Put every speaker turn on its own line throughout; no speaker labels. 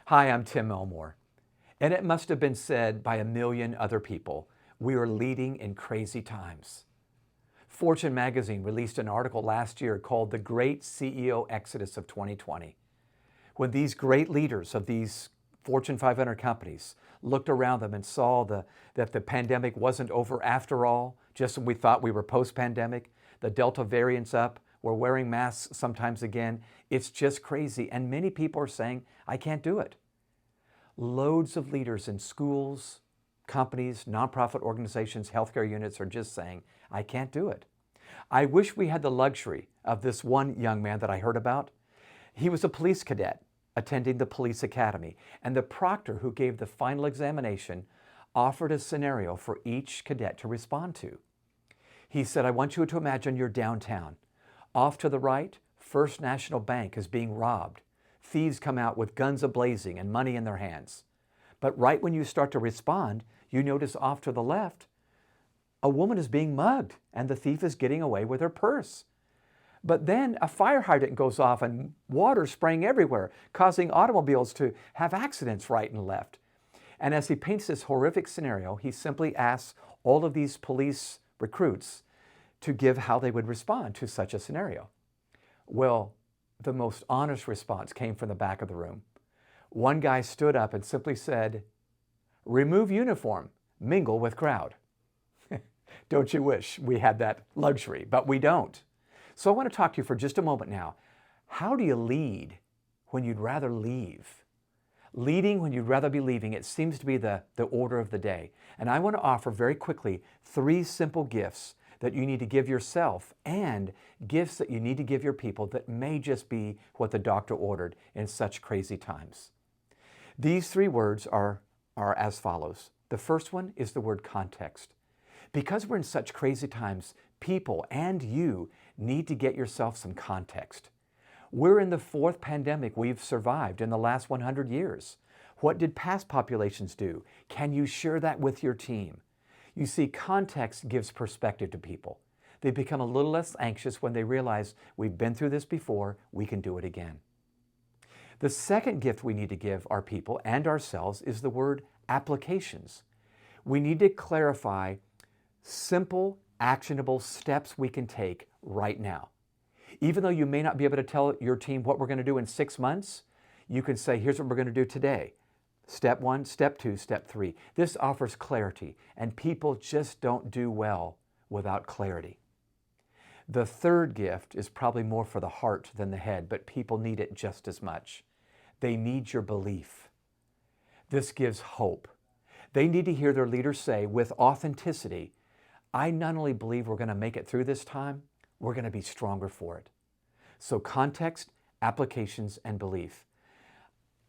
Hi, I'm Tim Elmore, and it must have been said by a million other people, we are leading in crazy times. Fortune magazine released an article last year called The Great CEO Exodus of 2020. When these great leaders of these Fortune 500 companies looked around them and saw that the pandemic wasn't over after all, just when we thought we were post-pandemic, the Delta variant's up, we're wearing masks sometimes again, it's just crazy. And many people are saying, I can't do it. Loads of leaders in schools, companies, nonprofit organizations, healthcare units are just saying, I can't do it. I wish we had the luxury of this one young man that I heard about. He was a police cadet attending the police academy, and the proctor who gave the final examination offered a scenario for each cadet to respond to. He said, I want you to imagine you're downtown. Off to the right, First National Bank is being robbed. Thieves come out with guns a-blazing and money in their hands. But right when you start to respond, you notice off to the left, a woman is being mugged and the thief is getting away with her purse. But then a fire hydrant goes off and water spraying everywhere, causing automobiles to have accidents right and left. And as he paints this horrific scenario, he simply asks all of these police recruits to give how they would respond to such a scenario. Well, the most honest response came from the back of the room. One guy stood up and simply said, remove uniform, mingle with crowd. Don't you wish we had that luxury? But we don't. So I want to talk to you for just a moment now. How do you lead when you'd rather leave? Leading when you'd rather be leaving, it seems to be the order of the day. And I want to offer very quickly 3 simple gifts that you need to give yourself and gifts that you need to give your people that may just be what the doctor ordered in such crazy times. These 3 words are as follows. The first one is the word context. Because we're in such crazy times, people and you need to get yourself some context. We're in the 4th pandemic we've survived in the last 100 years. What did past populations do? Can you share that with your team? You see, context gives perspective to people. They become a little less anxious when they realize we've been through this before, we can do it again. The second gift we need to give our people and ourselves is the word applications. We need to clarify simple, actionable steps we can take right now. Even though you may not be able to tell your team what we're going to do in 6 months, you can say, here's what we're going to do today. Step 1, step 2, step 3. This offers clarity, and people just don't do well without clarity. The third gift is probably more for the heart than the head, but people need it just as much. They need your belief. This gives hope. They need to hear their leaders say with authenticity, I not only believe we're going to make it through this time, we're going to be stronger for it. So context, applications, and belief.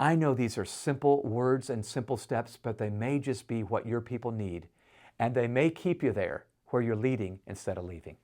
I know these are simple words and simple steps, but they may just be what your people need, and they may keep you there where you're leading instead of leaving.